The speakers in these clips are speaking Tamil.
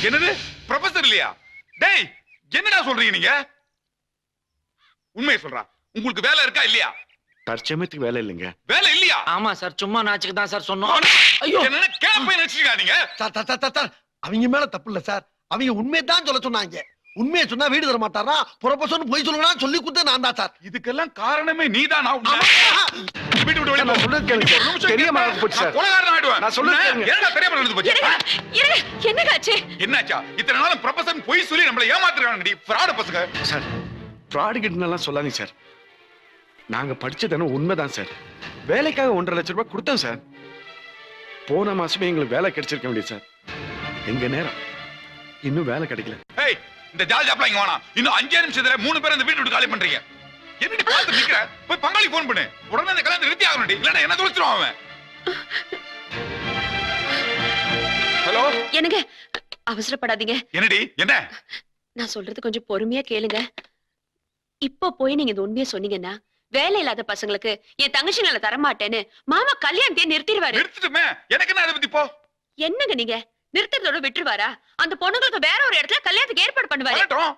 என்னது ப்ரொஃபசர் இல்லையா? டேய் என்னடா சொல்றீங்க நீங்க? உண்மையை சொல்றா, உங்களுக்கு வேலை இருக்கா இல்லையா? தற்சமயத்துக்கு வேலை இல்லைங்க. வேலை இல்லையா? ஆமா சார், சும்மா நாச்சுக்கு தான் சார் சொன்னோம். ஐயோ என்ன கேப்பை நினைச்சிருக்கா நீங்க? சார் அவங்க மேல தப்பு இல்ல சார். அவங்க உண்மையை தான் சொல்ல சொன்னாங்க. உண்மையை சொன்னா வீடு தர மாட்டாரா? ப்ரொபோசல் போய் சொல்லுங்க சொல்லி கொடுத்து நான் தான் சார். இதுக்கெல்லாம் காரணமே நீதான். வீட்டு விட்டு வெளிய நான் சொல்றது கேளுங்க. தெரியாம நடந்து போச்சு சார். கொலைகாரன் ஆயிடுவேன். நான் சொல்றது கேளுங்க. என்னடா தெரியாம நடந்து போச்சு? என்னடாச்சு? என்னாச்சா? இத்தனை நாளும் ப்ரொஃபசர் போய் சொல்லி நம்மள ஏமாத்துறாங்கடி ஃப்ராட் பசங்க. சார் ஃப்ராட் கிட்னெல்லாம் சொல்லாதீங்க சார். நாங்க படிச்சதானே உண்மைதான் சார். வேலைக்காக 1.5 லட்சம் ரூபாய் கொடுத்தோம் சார். போன மாசமே எங்களுக்கு வேலை கிடைச்சிருக்க வேண்டியது சார். எங்க நேரம் இன்னும் வேலை கிடைக்கல. ஏய் இந்த ஜால் ஜாப்லாம் இங்க வேணாம். இன்னும் 5 நிமிஷத்துல 3 பேர் இந்த வீட்டு விட்டு காலி பண்றீங்க. என்னடி பார்த்து நிக்கிற? போய் பங்காளி போன் பண்ணு. உடனே இந்த கல்யாணத்தை நிறுத்தி ஆகணும்டி. இல்லன்னா என்ன தொலைச்சிருவான் அவன். ஹலோ என்னங்க, அவசரப்படாதீங்க. என்னடி என்ன? நான் சொல்றது கொஞ்சம் பொறுமையா கேளுங்க. இப்போ போய் நீங்க இந்த உண்மையை சொன்னீங்கன்னா வேலை இல்லாத பசங்களுக்கு என் தங்கச்சிங்களை தரமாட்டேன்னு மாமா கல்யாணத்தையே நிறுத்திடுவாரு. நிறுத்திட்டுமே, எனக்கு என்ன அதை பத்தி போ. என்னங்க நீங்க நிறுத்தத்தோட விட்டுருவாரா? அந்த பொண்ணுங்களுக்கு வேற ஒரு இடத்துல கல்யாணத்துக்கு ஏற்பாடு பண்ணுவாரு. வரட்டும்.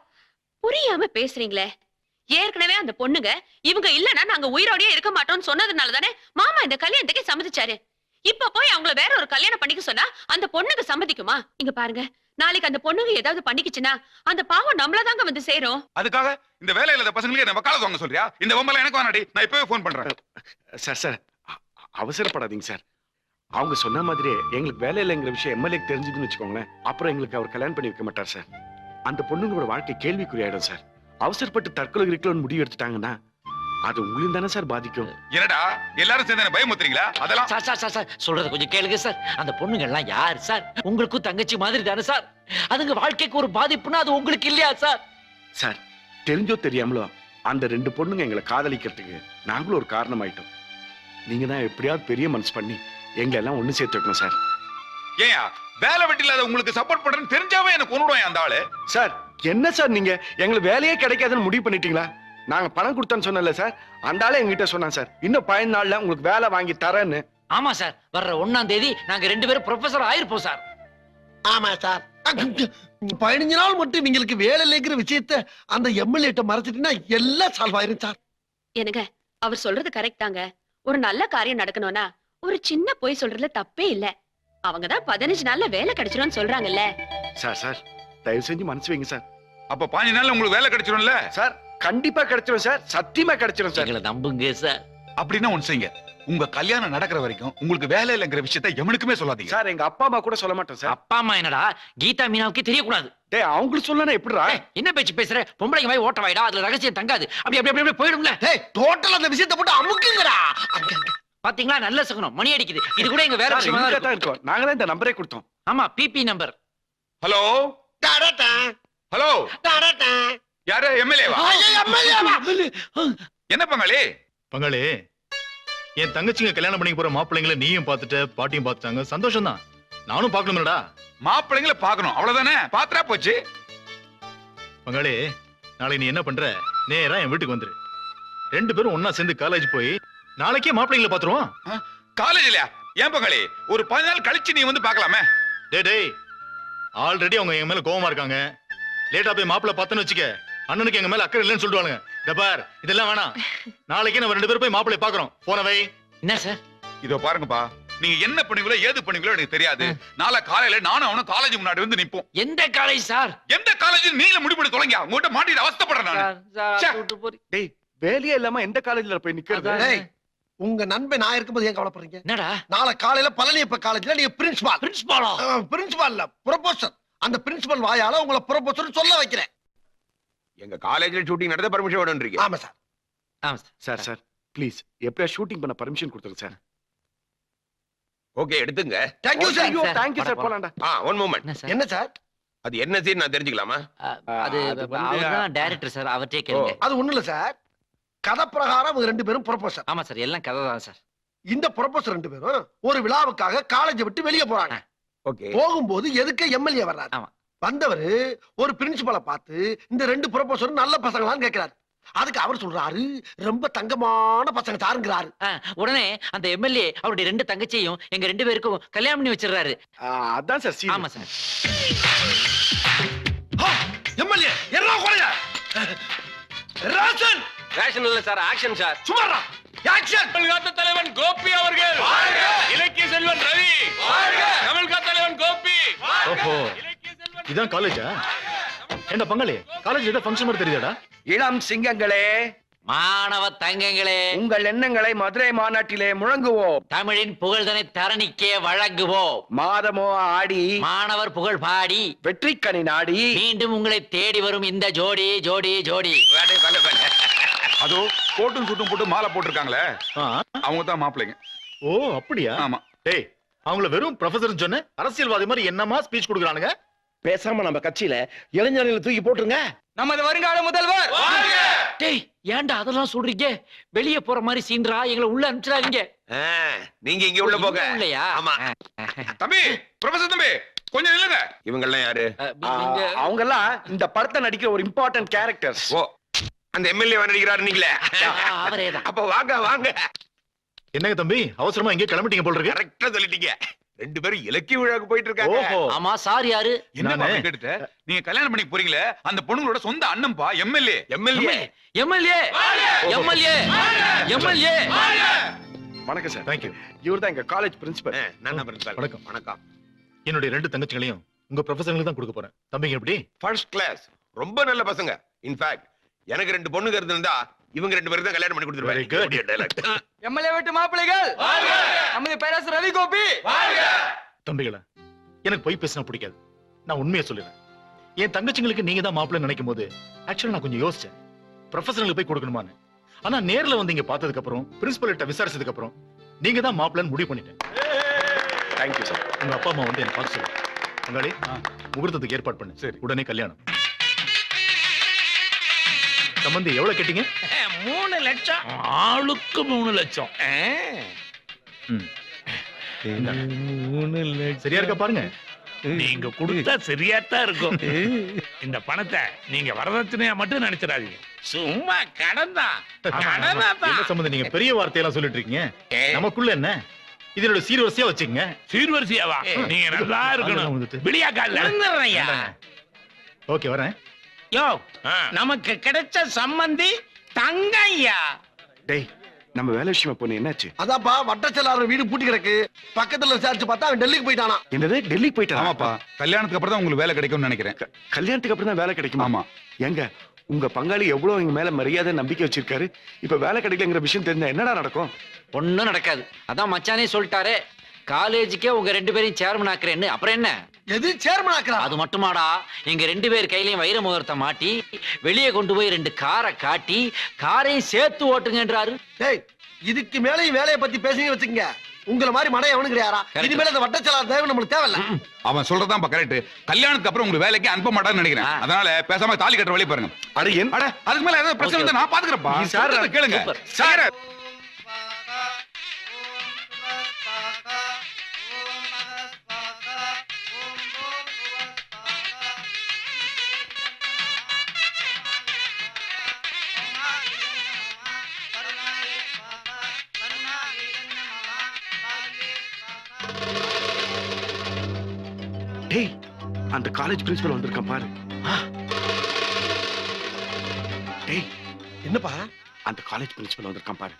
புரியாம பேசுறீங்களே. ஏற்கனவே அந்த பொண்ணுங்க இவங்க இல்லன்னா நாங்க உயிரோடயே இருக்க மாட்டோம்னு சொன்னதுனால தானே மாமா இந்த கல்யாணத்துக்கு சம்மதிச்சாரு. இப்ப போய் அவங்கள வேற ஒரு கல்யாணம் பண்ணிக்க சொன்னா அந்த பொண்ணுங்க சம்மதிக்குமா? இங்க பாருங்க, நாளைக்கு அந்த பொண்ணுங்க ஏதாவது பண்ணிக்கிச்சுன்னா அந்த பாவம் நம்மளதாங்க வந்து சேரும். அதுக்காக இந்த வேலை இல்லாத பசங்களுக்கு என்ன வக்காலத்து வாங்க சொல்றியா? இந்த பொம்பளை எனக்கு வேணாடி. நான் இப்பவே போன் பண்றேன். சார் அவசரப்படாதீங்க சார். அவங்க சொன்ன மாதிரியே எங்களுக்கு வேலை இல்லைங்கிற விஷயம் எம்எல்ஏக்கு தெரிஞ்சதுன்னு வச்சுக்கோங்களேன். அப்புறம் எங்களுக்கு அவர் கல்யாணம் பண்ணி வைக்க மாட்டார் சார். அந்த பொண்ணுங்களோட வாழ்க்கை கேள்விக்குறியாயிடும் சார். அவசரப்பட்டு தற்கொலை இருக்கலாம்னு முடிவு எடுத்துட்டாங்கன்னா அது உங்களையும் தானே சார் பாதிக்கும். என்னடா எல்லாரும் சேர்ந்து பயமுத்துறீங்களா? அதெல்லாம் சார் சார் சார் சார் சொல்றது கொஞ்சம் கேளுங்க சார். அந்த பொண்ணுங்க எல்லாம் யார் சார்? உங்களுக்கும் தங்கச்சி மாதிரி தானே சார். அதுங்க வாழ்க்கைக்கு ஒரு பாதிப்புனா அது உங்களுக்கு இல்லையா சார்? சார் தெரிஞ்சோ தெரியாமலோ அந்த 2 பொண்ணுங்க எங்களை காதலிக்கிறதுக்கு நாங்களும் ஒரு காரணம் ஆயிட்டோம். நீங்க தான் எப்படியாவது பெரிய மனசு பண்ணி எங்களை எல்லாம் ஒண்ணு சேர்த்து வைக்கணும் சார். ஏயா வேலை வெட்டி இல்லாத உங்களுக்கு சப்போர்ட் பண்றேன்னு தெரிஞ்சாவே எனக்கு கொன்னுடுவான் அந்த ஆளு. சார் என்ன சார் நீங்க எங்களுக்கு வேலையே கிடைக்காதுன்னு முடிவு பண்ணிட்டீங்களா? நாங்க பணம் கொடுத்தோன்னு சொன்னல சார். அந்த ஆளே எங்ககிட்ட சொன்னான் சார், இன்னும் 15 நாள்ல உங்களுக்கு வேலை வாங்கி தரேன்னு. ஆமா சார், வர்ற 1ஆம் தேதி நாங்க 2 பேரும் ப்ரொஃபசர் ஆயிருப்போம் சார். ஆமா சார். 15 நாள் மட்டும் இவங்களுக்கு வேலை இல்லைங்கிற விஷயத்த அந்த எம்எல்ஏட்ட மறைச்சிட்டீங்கன்னா எல்லாம் சால்வ் ஆயிரும் சார். எனக்கு அவர் சொல்றது கரெக்ட் தாங்க. ஒரு நல்ல காரியம் நடக்கணும்னா ஒரு சின்ன பொய் சொல்றதுல தப்பே இல்ல. அவங்கதான் 15 நாள்ல வேலை கிடைச்சிரும்னு சொல்றாங்கல்ல. சார் தயவு செஞ்சு மனசு வைங்க சார். அப்ப 15 நாள்ல உங்களுக்கு வேலை கிடைச்சிரும்ல சார்? கண்டிப்பா கிடைச்சிரும் சார், சத்தியமா கிடைச்சிரும் சார். எங்களை நம்புங்க சார். அப்படின்னா ஒண்ணு செய்யுங்க, உங்க கல்யாணம் நடக்கிற வரைக்கும் உங்களுக்கு வேலை இல்லைங்கிற விஷயத்தை எவனுக்குமே சொல்லாதீங்க சார். எங்க அப்பா அம்மா கூட சொல்ல மாட்டோம் சார். அப்பா அம்மா என்னடா கீதா மீனாவுக்கு தெரியக்கூடாது. டேய் அவங்களுக்கு சொல்லனா எப்படிடா? என்ன பேச்சு பேசுற? பொம்பளைங்க வாய் ஓட்ட வாய்டா, அதுல ரகசியம் தங்காது. அப்படி அப்படி அப்படி போயிடும்ல. டேய் டோட்டல் அந்த விஷயத்தை போட்டு அமுக்குங்கடா. பாத்தீங்களா, நல்ல சகுனம், மணி அடிக்குது. இது கூட எங்க வேற விஷயமா தான் இருக்கும். இருக்கோம். நாங்க தான் இந்த நம்பரே கொடுத்தோம். ஆமா, பிபி நம்பர். ஹலோ டடடா ஹலோ, டடடா. யாரு எம்எல்ஏவா? ஐயா எம்எல்ஏவா? என்ன பங்காளி? பங்காளி, என் தங்கச்சிங்க கல்யாணம் பண்ணிக்க போற மாப்பிள்ளைங்களை நீயும் பார்த்துட்ட, பாட்டியும் பார்த்துட்டாங்க. சந்தோஷம் தான், நானும் பார்க்கணும்லடா. மாப்பிள்ளைங்களை பார்க்கணும் அவ்வளவுதானே, பாத்துறா போச்சு. பங்காளி, நாளைக்கு நீ என்ன பண்ற, நேரா என் வீட்டுக்கு வந்துரு. 2 பேரும் ஒன்னா சேர்ந்து காலேஜ் போய் நாளைக்கே மாப்பிள்ளைங்களை பாத்துருவோம். காலேஜ் இல்லையா? ஏன் பங்காளி, ஒரு 15 நாள் கழிச்சு நீ வந்து பார்க்கலாமே. டேய் ஆல்ரெடி அவங்க எங்க மேல கோவமா இருக்காங்க. லேட்டா போய் மாப்பிள்ளை பார்த்தேன்னு வச்சுக்க, அண்ணனுக்கு எங்க மேல அக்கறை இல்லைன்னு சொல்லிடுவாங்க. டபார் இதெல்லாம் வேணாம், நாளைக்கே நம்ம 2 பேரும் போய் மாப்பிள்ளை பாக்குறோம். போனவை என்ன சார்? இதோ பாருங்கப்பா, நீங்க என்ன பண்ணுவீங்களோ ஏது பண்ணுவீங்களோ எனக்கு தெரியாது. நாளை காலையில நானும் அவனும் காலேஜ் முன்னாடி வந்து நிப்போம். எந்த காலேஜ் சார்? எந்த காலேஜ் நீங்களே முடிவு பண்ணி தொலைங்க. உங்ககிட்ட மாட்டிட்டு அவஸ்தைப்படுறேன் நான். டேய் வேலையே இல்லாம எந்த காலேஜ்ல போய் நிக்கிறது? டேய் உங்க நண்பன் நான் இருக்கும்போது ஏன் கவலைப்படுறீங்க? என்னடா நாளை காலையில பழனியப்ப காலேஜ்ல நீங்க பிரின்சிபால். பிரின்சிபாலா? பிரின்சிபால் இல்ல, ப்ரொபோசர். அந்த பிரின்சிபல் வாயால உங்களை ப்ரொபோசர் சொல்ல வைக்கிறேன். எங்க காலேஜ்ல ஷூட்டிங் நடத்த பர்மிஷன் வேணும்ன்றீங்க? ஆமா சார். ஆமா சார் சார் ப்ளீஸ் எப்படியா ஷூட்டிங் பண்ண பர்மிஷன் கொடுத்துருங்க சார். ஓகே எடுத்துங்க. Thank you sir. ஐயோ தேங்க் யூ சார். போலாம்டா. One moment. என்ன சார்? என்ன சார்? அது என்ன சீன் நான் தெரிஞ்சுக்கலாமா? அது அது வந்து- அவர்தான் டைரக்டர் சார், அவர்ட்டே கேளுங்க. அது ஒண்ணு இல்ல சார். கதை பிரகாரம் அவங்க 2 பேரும் ப்ரொபோசர். ஆமா சார், எல்லாம் கதை தான் சார். இந்த ப்ரொபோசர் 2 பேரும் ஒரு விழாவுக்காக காலேஜ் விட்டு வெளியே போறாங்க. ஓகே. போகும்போது எதுக்கு எம்எல்ஏ வர்றாரு. ஆமா. வந்தவரு ஒரு பிரின்சிபலை பார்த்து இந்த 2 ப்ரொபோசரும் நல்ல பசங்களான்னு கேட்கிறாரு. அதுக்கு அவர் சொல்றாரு ரொம்ப தங்கமான பசங்க சாருங்கிறாரு. உடனே அந்த எம்எல்ஏ அவருடைய 2 தங்கச்சியையும் எங்க 2 பேருக்கும் கல்யாணம் பண்ணி வச்சிடுறாரு. அதான் சார் scene. ஆமா சார். எம்எல்ஏ எல்லாம் குறையா ராசன் ரேஷன் இல்ல சார், ஆக்ஷன் சார். சுமாரா ஆக்ஷன். தமிழ்காத்த தலைவன் கோபி அவர்கள், இலக்கிய செல்வன் ரவி, தமிழ்காத்த தலைவன் கோபி. ஓஹோ, இதான் காலேஜா? என்ன பங்காளி, காலேஜ் ஏதோ ஃபங்க்ஷன் மாதிரி தெரியுதாடா? இளம் சிங்கங்களே, மாணவ தங்கங்களே, உங்கள் எண்ணங்களை மதுரை மாநாட்டிலே முழங்குவோம். தமிழின் புகழ்தனை தரணிக்கே வழங்குவோம். மாதமோ ஆடி மாணவர் புகழ் பாடி வெற்றிக்கனி நாடி மீண்டும் உங்களை தேடி வரும் இந்த ஜோடி ஜோடி ஜோடி. அதோ கோட்டும் சுட்டும் போட்டு மாலை போட்டிருக்காங்களே, ஆ, அவங்க தான் மாப்பிள்ளைங்க. ஓ அப்படியா? ஆமா. டேய், அவங்கள வெறும் ப்ரொஃபசர் சொன்ன அரசியல்வாதி மாதிரி என்னமா ஸ்பீச் கொடுக்குறானுங்க? பேசாம நம்ம கட்சியில இளைஞர்களை தூக்கி போட்டுருங்க. நமது வருங்கால முதல்வர் டேய், ஏன்டா அதெல்லாம் சொல்றீங்க? வெளிய போற மாதிரி சீன்றா, எங்களை உள்ள அனுப்பிச்சிடாதீங்க. நீங்க இங்க உள்ள போக. இல்லையா? ஆமா. தம்பி, ப்ரொஃபசர் தம்பி, கொஞ்சம் இல்லங்க. இவங்க எல்லாம் யாரு? அவங்க எல்லாம் இந்த படத்தை நடிக்கிற ஒரு இம்பார்ட்டன்ட் கேரக்டர்ஸ். ஓ, அந்த எம்எல்ஏ நடிக்கிறாரு நீங்களே. அவரேதான். அப்ப வாங்க வாங்க. என்னங்க தம்பி, அவசரமா எங்க கிளம்பிட்டீங்க போல இருக்கு? கரெக்டா சொல்லிட்டீங்க. 2 பேரும் இலக்கிய விழாக்கு போயிட்டு இருக்காங்க. ஓஹோ, ஆமா, சார் யாரு? என்ன நானே. கேட்டுட்ட? நீங்க கல்யாணம் பண்ணி போறீங்களே, அந்த பொண்ணுங்களோட சொந்த அண்ணன்பா MLA. MLA MLA MLA MLA. வணக்கம் சார். தேங்க்யூ. இவர் தான் எங்க காலேஜ் பிரின்சிபல். நான் பிரின்சிபல். வணக்கம். வணக்கம். என்னுடைய 2 தங்கச்சிகளையும் உங்க ப்ரொஃபசர்களுக்கு தான் கொடுக்க போறேன். தம்பிங்க எப்படி? ஃபர்ஸ்ட் கிளாஸ், ரொம்ப நல்ல பசங்க. இன்ஃபேக்ட் எனக்கு 2 பொண்ணுங்க இருந்தா இவங்க 2 பேரும் தான் கல்யாணம் பண்ணி Very good. கொடுத்துருவாங்க. எம்எல்ஏ வீட்டு மாப்பிள்ளைகள், நமது பேராசிரியர் ரவி கோபி. தம்பிகளா, எனக்கு பொய் பேசினா பிடிக்காது. நான் உண்மையை சொல்லுறேன். என் தங்கச்சிங்களுக்கு நீங்க தான் மாப்பிள்ளை நினைக்கும் போது ஆக்சுவலா நான் கொஞ்சம் யோசிச்சேன், ப்ரொஃபசர்களுக்கு போய் கொடுக்கணுமான்னு. ஆனா நேர்ல வந்து இங்க பார்த்ததுக்கு அப்புறம், பிரின்சிபல் கிட்ட விசாரிச்சதுக்கு அப்புறம் நீங்க தான் மாப்பிள்ளைன்னு முடிவு பண்ணிட்டேன். Thank you sir. உங்க அப்பா அம்மா வந்து என்ன பார்த்து சொல்லுங்க. பங்காளி, முகூர்த்தத்துக்கு ஏற்பாடு பண்ணு. சரி. உடனே கல்யாணம். சம்பந்தி எவ்வளவு கேட்டீங்க? 3 லட்சம். ஆளுக்கு 3 லட்சம். சரியா இருக்கா பாருங்க. நீங்க கொடுத்தா சரியாத்தான் இருக்கும். இந்த பணத்தை நீங்க வரதட்சணையா மட்டும் நினைச்சிடாதீங்க. சும்மா கடன் தான். என்ன சம்பந்தி, நீங்க பெரிய வார்த்தையெல்லாம் சொல்லிட்டு இருக்கீங்க. நமக்குள்ள என்ன, இதனோட சீர்வரிசையா வச்சுக்கங்க. சீர்வரிசையாவா? நீங்க நல்லா இருக்கணும். விடியா கால. ஓகே, வரேன். யோ, நமக்கு கிடைச்ச சம்பந்தி தங்கையா. டேய், நம்ம வேலை விஷயமா பொண்ணு என்னாச்சு? அதான்ப்பா வட்டச்செல்லாளர் வீடு பூட்டி கிடக்கு. பக்கத்துல விசாரிச்சு பார்த்தா அவன் டெல்லிக்கு போயிட்டானா. என்னது, டெல்லிக்கு போயிட்டா? ஆமாப்பா, கல்யாணத்துக்கு அப்புறம் தான் உங்களுக்கு வேலை கிடைக்கும்னு நினைக்கிறேன். கல்யாணத்துக்கு அப்புறம் தான் வேலை கிடைக்குமா? ஆமா. எங்க உங்க பங்காளி எவ்வளவு எங்க மேல மரியாதை நம்பிக்கை வச்சிருக்காரு. இப்ப வேலை கிடைக்கலங்கிற விஷயம் தெரிஞ்சா என்னடா நடக்கும்? ஒண்ணும் நடக்காது. அதான் மச்சானே சொல்லிட்டாரே, காலேஜுக்கே உங்க 2 பேரையும் சேர்மன் ஆக்குறேன்னு. அப்புறம் என்ன? எது சேர்மன் ஆக்குறா? அது மட்டுமாடா, எங்க 2 பேர் கையிலயும் வைர முகூர்த்தம் மாட்டி வெளியே கொண்டு போய் 2 காரை காட்டி காரையும் சேர்த்து ஓட்டுங்கன்றாரு. டேய், இதுக்கு மேலையும் வேலையை பத்தி பேசுங்க வச்சுக்கங்க. உங்கள மாதிரி மடை எவனும் கிடையாரா? இனிமேல இந்த வட்டச்செல்லாளர் தேவை நம்மளுக்கு தேவையில்ல. அவன் சொல்றதான் கரெக்ட். கல்யாணத்துக்கு அப்புறம் உங்களுக்கு வேலைக்கு அனுப்ப மாட்டான்னு நினைக்கிறேன். அதனால பேசாம தாலி கட்டுற வழி பாருங்க. அட என் அட, அதுக்கு மேல ஏதாவது பிரச்சனை இருந்தா நான் பாத்துக்கிறேன்ப்பா. சார், சொல்றதை கேளுங்க. சூப்பர். சார், டேய், அந்த காலேஜ் பிரின்சிபல் வந்திருக்கான் பாரு. டேய், என்னப்பா அந்த காலேஜ் பிரின்சிபல் வந்திருக்கான் பாரு.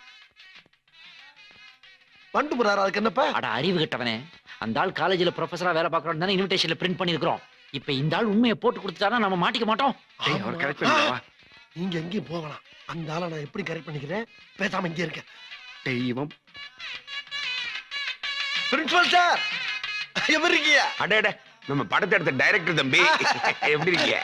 பண்டு போறாரு, அதுக்கு என்னப்பா? அட அறிவு கட்டவனே, அந்த ஆள் காலேஜ்ல ப்ரொஃபஸரா வேலை பார்க்கறோம் தானே இன்விடேஷன்ல பிரிண்ட் பண்ணிருக்கோம். இப்ப இந்த ஆள் உண்மையை போட்டு கொடுத்துட்டானா நம்ம மாட்டிக்க மாட்டோம். டேய், அவர் கரெக்ட் பண்ணிடுவா. நீங்க எங்கேயும் போகலாம். அந்த ஆளை நான் எப்படி கரெக்ட் பண்ணிக்கிறேன்? பேசாம இங்கே இருக்க. டேய், இவன் பிரின்சிபல் சார், எப்படி இருக்கீங்க? அடடே, நம்ம படத்தை எடுத்த டைரக்டர் தம்பி. எப்படி இருக்கீங்க?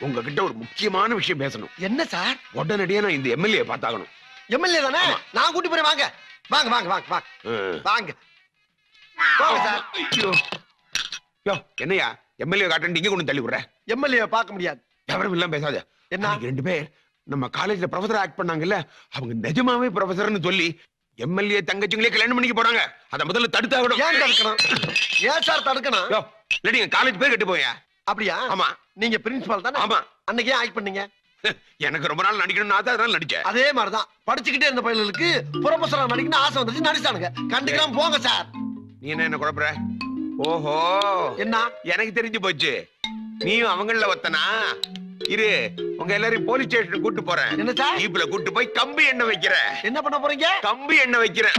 உங்ககிட்ட ஒரு முக்கியமான விஷயம் பேசணும். என்ன சார்? உடனடியா நான் இந்த எம்எல்ஏ பார்த்தாகணும். எம்எல்ஏ தானே? நான் கூட்டி போறேன். வாங்க வாங்க வாங்க வாங்க வாங்க வாங்க வாங்க சார். ஐயோ, யோ, என்னையா எம்எல்ஏ காட்டு இங்க கொண்டு தள்ளி விடுற? எம்எல்ஏ பார்க்க முடியாது. எவரும் இல்லாம பேசாத. என்ன? அன்னைக்கு 2 பேர் நம்ம காலேஜ்ல ப்ரொஃபசர் ஆக்ட் பண்ணாங்கல்ல, அவங்க நிஜமாவே ப்ரொஃபசர்னு சொல்லி எம்எல்ஏ தங்கச்சிங்களே கல்யாணம் பண்ணிக்க போறாங்க. அத முதல்ல தடுத்தாகணும். ஏன் தடுக்கணும்? ஏன் சார் தடுக்கணும்? யோ, இல்லடி காலேஜ் பேர் கெட்டு போயா? அப்படியா? ஆமா. நீங்க பிரின்சிபால் தானே? ஆமா. அன்னைக்கு ஏன் ஆக்ட் பண்ணீங்க? எனக்கு ரொம்ப நாள் நடிக்கணும்னு ஆசை, அதனால நடிச்சேன். அதே மாதிரிதான் படிச்சுக்கிட்டே இருந்த பையன்களுக்கு ப்ரொஃபஸரா நடிக்கணும்னு ஆசை வந்துச்சு, நடிச்சானுங்க. கண்டுக்கலாம் போங்க சார். நீ என்ன குழப்பற? ஓஹோ, என்ன எனக்கு தெரிஞ்சு போச்சு. நீயும் அவங்கள ஒத்தனா. இரு, உங்க எல்லாரையும் போலீஸ் ஸ்டேஷன் கூட்டு போறேன். என்ன சார்? ஜீப்ல கூட்டு போய் கம்பி எண்ணெய் வைக்கிறேன். என்ன பண்ண போறீங்க? கம்பி எண்ணெய் வைக்கிறேன்.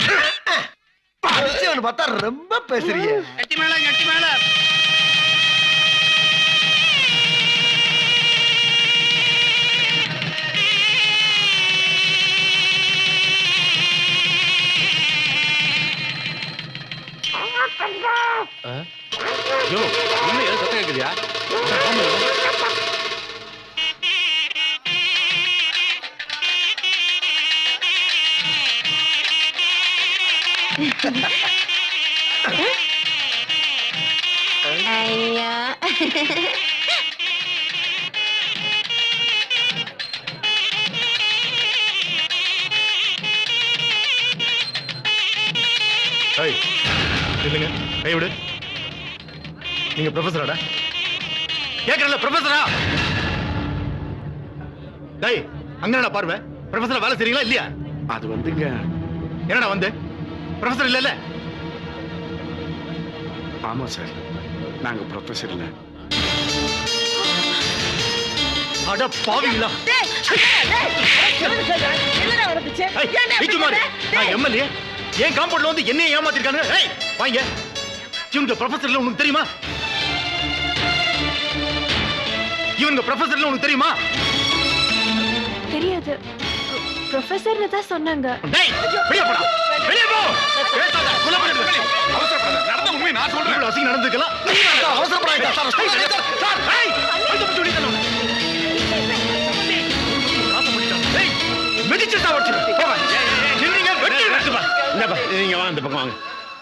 படிச்சவனு பார்த்தா ரொம்ப பேசுறீங்க. கட்டி மேல யோ, இன்னும் ஏதோ சத்தம் கேக்குதியா? ஐயா ஏய், இல்லைங்க, கை விடு. நீங்க ப்ரொஃபஸராடா? கேக்குறல ப்ரொஃபஸரா? டேய், அங்க என்னடா பார்வை? ப்ரொஃபஸரா வேலை செய்றீங்களா இல்லையா? அது வந்துங்க. என்னடா வந்து ப்ரொஃபஸர் இல்ல? ஆமா சார், நாங்க ப்ரொஃபஸர் இல்ல. அட பாவிங்களா! நான் எம்எல்ஏ, ஏன் காம்பவுண்ட்ல வந்து என்னைய ஏமாத்திருக்காங்க? ஏய், வாங்க. இவங்க ப்ரொஃபஸர்ல உனக்கு தெரியுமா? இவங்க ப்ரொஃபஸர்ல உனக்கு தெரியுமா? தெரியாது, ப்ரொஃபஸர்னு தான் சொன்னாங்க. டேய், வெளிய போடா. வெளிய போ. பேசாத, கொலை பண்ணிடுவேன். அவசரப்படாத, நடந்த உண்மையை நான் சொல்றேன். இவ்வளவு அசிங்கம் நடந்துக்கலாம். அவசரப்படாதீங்க சார். சார், ஏய், அழுத்த பிடிச்சு வெளிய தள்ளுங்க. ஏய், மிதிச்சு சாவடிச்சு. போங்க. நில்லுங்க, வெட்டு. இந்தப்பா, நீங்க வாங்க, இந்த பக்கம் வாங்க.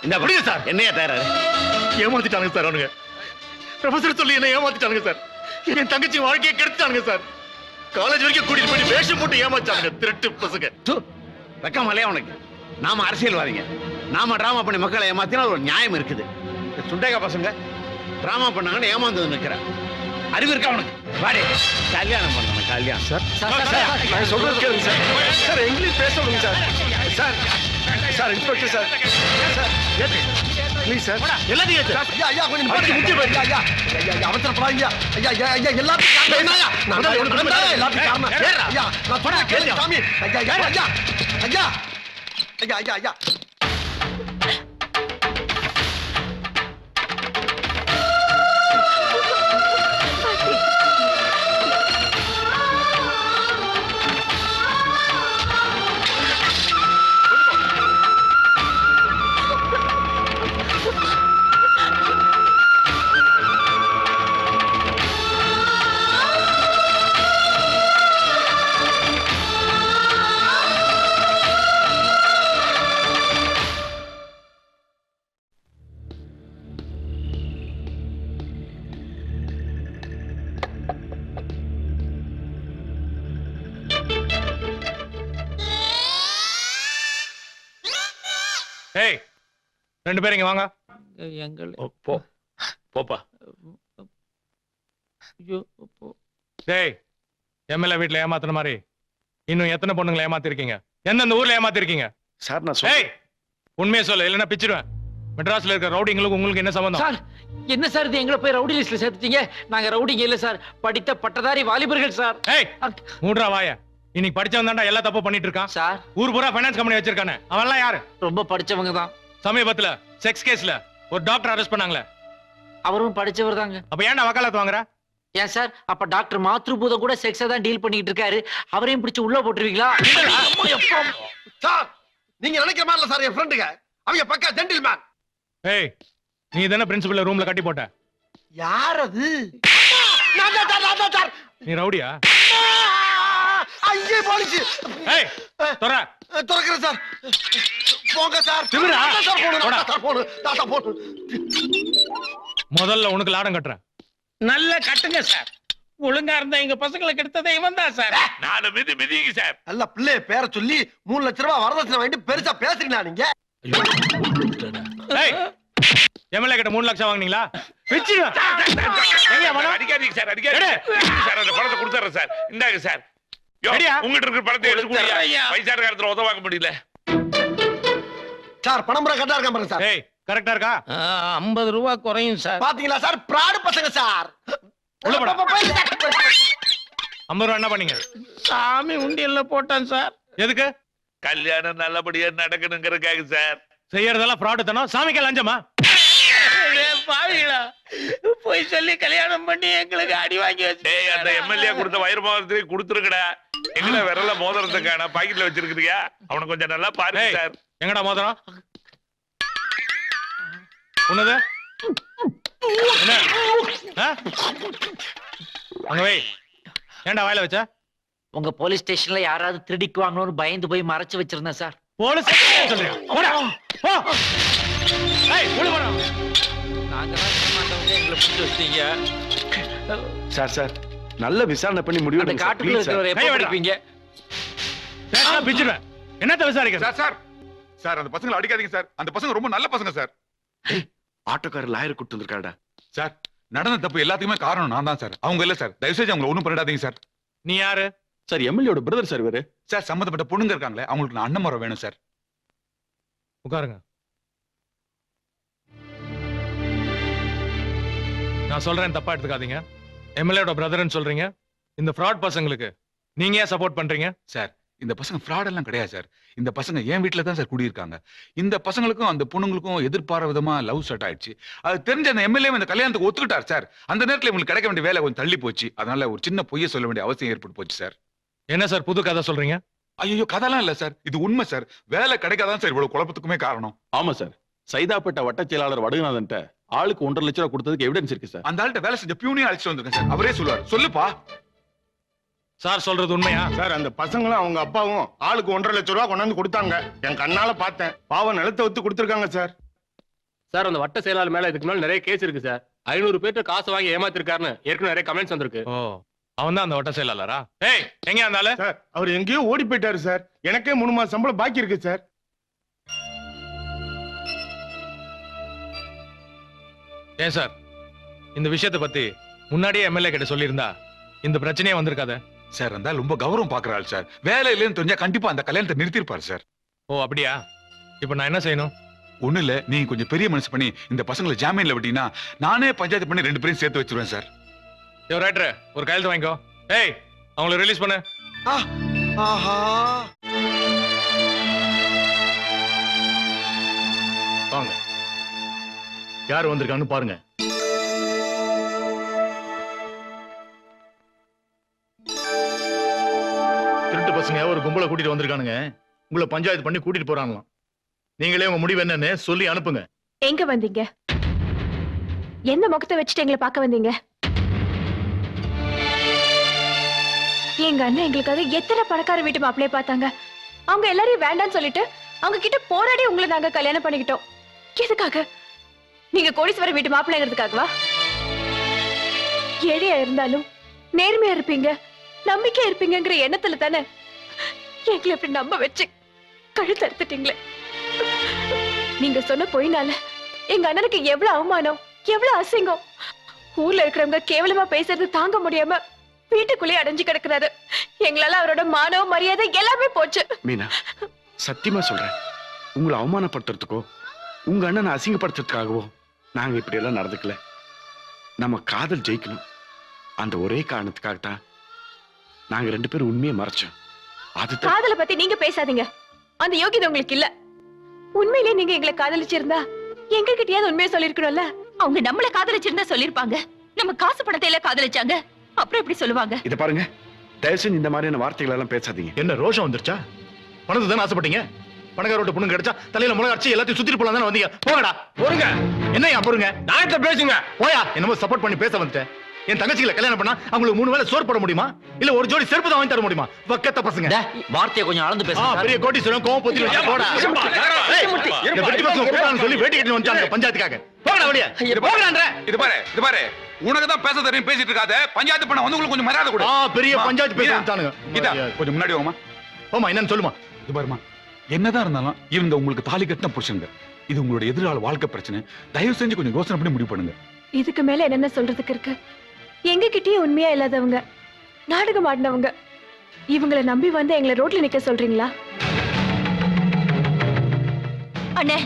இந்த புரியுது சார். என்னையா தயாராரு? ஏமாத்திட்டானுங்க சார் அவனுங்க. ப்ரொஃபஸர் சொல்லி என்ன ஏமாத்திட்டானுங்க சார். என் தங்கச்சி வாழ்க்கையை கெடுத்துட்டானுங்க சார். காலேஜ் வரைக்கும் கூட்டிட்டு போய் வேஷம் போட்டு ஏமாச்சானுங்க, திருட்டு பசங்க. வெக்கமாலையா உனக்கு? நாம அரசியல்வாதிங்க, நாம டிராமா பண்ணி மக்களை ஏமாத்தினா ஒரு நியாயம் இருக்குது. இந்த சுண்டேகா பசங்க டிராமா பண்ணாங்கன்னு ஏமாந்து நிக்கிற அறிவு இருக்கா உனக்கு? வாடி, கல்யாணம் பண்ணணும். கல்யாணம் சார். நான் சொல்றது கேளுங்க சார். சார், இங்கிலீஷ் பேச விடுங்க sir. Sir, sir, inspector sir. Sir, please sir. எல்லாத்தையும் ஏத்து. ஐயா, ஐயா, கொஞ்சம் முக்கிய ஐயா, ஐயா, ஐயா, ஐயா, அவசரப்படாதீங்க. ஐயா, ஐயா, ஐயா, எல்லாத்துக்கும் காரணம் என்னய்யா? நான் தான் எல்லாத்துக்கும் காரணம். ஐயா, நான் சொன்னா கேளுங்க சாமி. ஐயா, ஐயா, ஐயா, ஐயா, ஐயா, ஐயா, ஐயா. ஏய், ரெண்டு பேரும் இங்க வாங்க. எங்கள் போ, போப்பா. ஐயோ, டேய், எம்எல்ஏ வீட்டுல ஏமாத்துன மாதிரி இன்னும் எத்தனை பொண்ணுங்களை ஏமாத்திருக்கீங்க? எந்தெந்த ஊர்ல ஏமாத்திருக்கீங்க? சார், நான் ஏய், உண்மையை சொல்லு, இல்லைன்னா பிச்சிடுவேன். மெட்ராஸ்ல இருக்க ரவுடிங்களுக்கு உங்களுக்கு என்ன சம்பந்தம்? சார், என்ன சார் இது எங்களை போய் ரவுடி லிஸ்ட்ல சேர்த்துட்டீங்க? நாங்க ரவுடிங்க இல்ல சார், படித்த பட்டதாரி வாலிபர்கள் சார். ஏய், மூடுறா வாய. இன்னைக்கு படிச்சவன் தான்டா எல்லா தப்பு பண்ணிட்டு இருக்கான். சார், ஊர் பூரா ஃபைனான்ஸ் கம்பெனி வச்சிருக்கானே, அவன்லாம் யாரு? ரொம்ப படிச்சவங்க தான். சமீபத்துல செக்ஸ் கேஸ்ல ஒரு டாக்டர் அரெஸ்ட் பண்ணாங்களே, அவரும் படிச்சவர் தாங்க. அப்ப ஏன்டா வக்காலத்து வாங்குற? ஏன் சார், அப்ப டாக்டர் மாத்ருபூதம் கூட செக்ஸா தான் டீல் பண்ணிட்டு இருக்காரு, அவரையும் பிடிச்சு உள்ள போட்டுருவீங்களா? சார், நீங்க நினைக்கிற மாதிரி இல்ல சார், என் ஃப்ரெண்டுங்க அவங்க பக்கா ஜென்டில்மேன். ஏய், நீ தானே பிரின்சிபல் ரூம்ல கட்டி போட்ட? யார் அது? நான் தான் சார். நீ ரவுடியா? ஐயே, போலீஸ். ஏய், தொற. துறக்கிறேன் சார். போங்க சார். திமிரா? நான் தான் சார் போகணும், போடா. நான் தான் சார் போகணும், நான் தான் போகணும். முதல்ல உனக்கு லாடம் கட்டுறேன். நல்ல கட்டுங்க சார். ஒழுங்கா இருந்தா எங்க பசங்களுக்கு எடுத்ததை இவன் தான் சார். நாலு மிதிங்க சார். நல்ல பிள்ளைய பேரை சொல்லி 3 லட்சம் ரூபாய் வரதட்சணை வாங்கிட்டு பெருசா பேசுறீங்களா நீங்க? ஏய், எம்எல்ஏ கிட்ட 3 லட்சம் வாங்குனீங்களா? பிச்சிடுவேன். அடிக்காதீங்க சார், அடிக்காதீங்க சார். அந்த பணத்தை கொடுத்துறேன் சார். இந்தாங்க சார். யோ, ரெடியா? உங்ககிட்ட இருக்கிற பணத்தை எடுத்து கொடுங்க. பைசார காலத்துல உதவ வாங்க முடியல. சார் பணம் கரெக்டா இருக்கான் பாருங்க சார். ஏய் கரெக்டா இருக்கா? 50 ரூபா குறையும் சார். பாத்தீங்களா சார், பிராடு பசங்க சார். உள்ள போடா. 50 ரூபா என்ன பண்ணீங்க? சாமி உண்டியல்ல போட்டான் சார். எதுக்கு? கல்யாணம் நல்லபடியா நடக்கணுங்கிறதுக்காக சார். செய்யறதெல்லாம் ஃப்ராட் தானோ? சாமிக்கு லஞ்சமா? பாவிகளா, போய் சொல்லி கல்யாணம் பண்ணி எங்களுக்கு அடி வாங்கி வச்சு. டேய், அந்த எம்எல்ஏ கொடுத்த வயிறு மோதிரத்தையும் கொடுத்துருக்கடா. எங்கடா விரல மோதிரத்துக்கான பாக்கெட்ல வச்சிருக்கிறியா? அவனை கொஞ்சம் நல்லா பாருங்க ஏய், சார். எங்கடா மோதிரம்? உன்னது என்ன? ஆ? அங்க வை. ஏன்டா வாயில வச்ச? உங்க போலீஸ் ஸ்டேஷன்ல யாராவது திருடிக்குவாங்களோன்னு பயந்து போய் மறைச்சு வச்சிருந்தேன் சார். போலீஸ் சொல்றியா? போடா. போ. ஏய், உள்ள போடா. நாங்கலாம் ஏமாந்தவங்க எங்களை பிடிச்சு வச்சிட்டீங்க. சார் நல்ல விசாரணை பண்ணி முடிவு அந்த எடுங்க சார். காட்டுக்குள்ள Please சார். இருக்கிறவரை எப்ப கை விடுடா. பிடிப்பீங்க? பேசினா பிச்சிடுவேன். என்னத்த விசாரிக்க? சார் சார் சார் அந்த பசங்களை அடிக்காதீங்க சார். அந்த பசங்க ரொம்ப நல்ல பசங்க சார். ஆட்டோக்காரர் லாயர் கூட்டு வந்திருக்காடா. சார் நடந்த தப்பு எல்லாத்துக்குமே காரணம் நான் தான் சார். அவங்க இல்ல சார். தயவு செஞ்சு அவங்களை ஒண்ணும் பண்ணிடாதீங்க சார். நீ யாரு? சார் எம்எல்ஏட பிரதர் சார் இவரு. சார் சம்பந்தப்பட்ட பொண்ணுங்க இருக்காங்களே அவங்களுக்கு நான் அண்ணன் முறை வேணும் சார். உட்காருங்க. நான் சொல்றேன், தப்பா எடுத்துக்காதீங்க. எம்எல்ஏட பிரதர்னு சொல்றீங்க. இந்த ஃப்ராட் பசங்களுக்கு நீங்க ஏன் சப்போர்ட் பண்றீங்க? சார் இந்த பசங்க ஃப்ராட் எல்லாம் கிடையாது சார். இந்த பசங்க என் வீட்டுல தான் சார் குடியிருக்காங்க. இந்த பசங்களுக்கும் அந்த பொண்ணுங்களுக்கும் எதிர்பாராத விதமா லவ் ஸ்டார்ட் ஆயிடுச்சு. அது தெரிஞ்ச அந்த எம்எல்ஏ இந்த கல்யாணத்துக்கு ஒத்துக்கிட்டார் சார். அந்த நேரத்துல இவங்களுக்கு கிடைக்க வேண்டிய வேலை கொஞ்சம் தள்ளி போச்சு. அதனால ஒரு சின்ன பொய்யை சொல்ல வேண்டிய அவசியம் ஏற்பட்டு போச்சு சார். என்ன சார் புது கதை சொல்றீங்க? ஐயோ கதெல்லாம் இல்ல சார், இது உண்மை சார். வேலை கிடைக்காதான் சார் இவ்வளவு குழப்பத்துக்குமே காரணம். ஆமா சார், சைதாப்பேட்டை வட்டச் செயலாளர் வடுகநாதன்ட்ட ஆளுக்கு 1.5 லட்சம் ரூபாய் கொடுத்ததுக்கு எவிடன்ஸ் இருக்கு சார். அந்த ஆள்கிட்ட வேலை செஞ்ச பியூனையும் அழைச்சிட்டு வந்திருக்கேன் சார். அவரே சொல்லுவார். சொல்லுப்பா. சார் சொல்றது உண்மையா? சார் அந்த பசங்களும் அவங்க அப்பாவும் ஆளுக்கு 1.5 லட்சம் ரூபாய் கொண்டாந்து கொடுத்தாங்க. என் கண்ணால பார்த்தேன். பாவம் நிலத்தை ஒத்து கொடுத்துருக்காங்க சார். சார் அந்த வட்ட செயலாளர் மேல இதுக்கு மேல நிறைய கேஸ் இருக்கு சார். 500 பேர்ட்ட காசு வாங்கி ஏமாத்திருக்காருன்னு ஏற்கனவே நிறைய கமெண்ட்ஸ் வந்திருக்கு. ஓ, அவன் தான் அந்த வட்ட செயலாளரா? ஏய், எங்க அந்த ஆளு? சார் அவர் எங்கேயோ ஓடி போயிட்டாரு சார். எனக்கே 3 மாசம் சம்பளம் பாக்கி இருக்கு சார். ஏன் சார் இந்த விஷயத்தை பத்தி முன்னாடியே எம்எல்ஏ கிட்ட சொல்லியிருந்தா இந்த பிரச்சனையே வந்திருக்காத. சார் அந்த ஆள் ரொம்ப கௌரவம் பாக்குறாள் சார். வேலை இல்லைன்னு தெரிஞ்சா கண்டிப்பா அந்த கல்யாணத்தை நிறுத்திருப்பாரு சார். ஓ அப்படியா? இப்ப நான் என்ன செய்யணும்? ஒண்ணு இல்ல, நீங்க கொஞ்சம் பெரிய மனசு பண்ணி இந்த பசங்களை ஜாமீன்ல விட்டீங்கன்னா நானே பஞ்சாயத்து பண்ணி 2 பேரையும் சேர்த்து வச்சிருவேன் சார். யோ ரைட்டர், ஒரு கையெழுத்து வாங்கிக்கோ. ஏய், அவங்கள ரிலீஸ் பண்ணு. ஆஹா, வாங்க. யார் வந்திருக்கான்னு பாருங்க. திருட்டு பசங்க ஒரு கும்பலை கூட்டிட்டு வந்திருக்கானுங்க. உங்களை பஞ்சாயத்து பண்ணி கூட்டிட்டு போறாங்களாம். நீங்களே உங்க முடிவு என்னன்னு சொல்லி அனுப்புங்க. எங்க வந்தீங்க? எந்த முகத்தை வச்சுட்டு எங்களை பார்க்க வந்தீங்க? எங்க அண்ணன் எங்களுக்காக எத்தனை பணக்கார வீட்டு மாப்பிள்ளைய பார்த்தாங்க. அவங்க எல்லாரையும் வேண்டான்னு சொல்லிட்டு அவங்க கிட்ட போராடி உங்களை நாங்க கல்யாணம் பண்ணிக்கிட்டோம். எதுக்காக? நீங்க கோடீஸ்வரர் வீட்டு மாப்பிள்ளைங்கிறதுக்காகவா? ஏழையா இருந்தாலும் நேர்மையா இருப்பீங்க, நம்பிக்கையா இருப்பீங்கிற எண்ணத்துல தானே எங்களை இப்படி நம்ப வச்சு கழுத்து அறுத்துட்டீங்களே. நீங்க சொன்ன பொய்னால எங்க அண்ணனுக்கு எவ்வளவு அவமானம், எவ்வளவு அசிங்கம். ஊர்ல இருக்கிறவங்க கேவலமா பேசுறது தாங்க முடியாம வீட்டுக்குள்ளேயே அடைஞ்சு கிடக்குறாரு. எங்களால அவரோட மானம் மரியாதை எல்லாமே போச்சு. மீனா, சத்தியமா சொல்றேன், உங்களை அவமானப்படுத்துறதுக்கோ உங்க அண்ணனை அசிங்கப்படுத்துறதுக்காகவோ நாங்க இப்படி எல்லாம் நடந்துக்கல. நம்ம காதல் ஜெயிக்கணும், அந்த ஒரே காரணத்துக்காகத்தான் நாங்க 2 பேரும் உண்மையை மறைச்சோம். அதுதான். காதலை பத்தி நீங்க பேசாதீங்க, அந்த யோகிதை உங்களுக்கு இல்ல. உண்மையிலேயே நீங்க எங்களை காதலிச்சிருந்தா எங்க கிட்டயாவது உண்மையை சொல்லிருக்கணும்ல. அவங்க நம்மள காதலிச்சிருந்தா சொல்லிருப்பாங்க. நம்ம காசு பணத்தை எல்லாம் காதலிச்சாங்க, அப்புறம் எப்படி சொல்லுவாங்க? இத பாருங்க, தயவு செஞ்சு இந்த மாதிரியான வார்த்தைகள் எல்லாம் பேசாதீங்க. என்ன ரோஷம் வந்துருச்சா? பணத்தை தானே ஆசைப்பட்டீங்க. பணக்கார ரோட்டு பொண்ணு கிடைச்சா தலையில முளை அடிச்சு எல்லாத்தையும் சுத்திட்டு போலாம் தானே வந்தீங்க. போங்கடா, போருங்க. என்னையா போருங்க? நான் பேசுங்க. போயா, என்னமோ சப்போர்ட் பண்ணி பேச வந்துட்டேன். என் தங்கச்சிகளை கல்யாணம் பண்ணா அவங்களுக்கு 3 வேளை சோறு போட முடியுமா? இல்ல ஒரு ஜோடி செருப்பு தான் வாங்கி தர முடியுமா? வக்கத்த பசங்க. வார்த்தையை கொஞ்சம் அளந்து பேசுங்க. பெரிய கோட்டீஸ்வரன் கோவம் பொத்தி வச்சா போடா. இந்த வெட்டி பசங்க கூட்டான்னு சொல்லி வேட்டி கட்டி வந்தாங்க பஞ்சாயத்துக்காக. போங்கடா வெளிய. போங்கடான்ற. இது பாரு உனக்கு தான் பேச தெரியும், பேசிட்டு இருக்காத. பஞ்சாயத்து பண்ண வந்து உங்களுக்கு கொஞ்சம் மரியாதை கொடு. பெரிய பஞ்சாயத்து பேச வந்தானுங்க. இதா கொஞ்சம் முன்னாடி வாமா. போமா, என்னன்னு சொல்லுமா. இது பாருமா, என்னதான் இருந்தாலும் இவங்க உங்களுக்கு தாலி கட்டின புருஷங்க. இது உங்களோட எதிர்கால வாழ்க்கை பிரச்சனை. தயவு செஞ்சு கொஞ்சம் யோசனை பண்ணி முடிவு பண்ணுங்க. இதுக்கு மேல என்னென்ன சொல்றதுக்கு இருக்கு? எங்க கிட்டயே உண்மையா இல்லாதவங்க, நாடகம் ஆடினவங்க, இவங்களை நம்பி வந்து எங்களை ரோட்ல நிக்க சொல்றீங்களா? அண்ணே,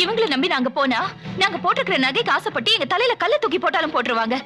இவங்களை நம்பி நாங்க போனா நாங்க போட்டுக்கிற நகைக்கு ஆசைப்பட்டு எங்க தலையில கல்ல தூக்கி போட்டாலும் போட்டுருவாங்க.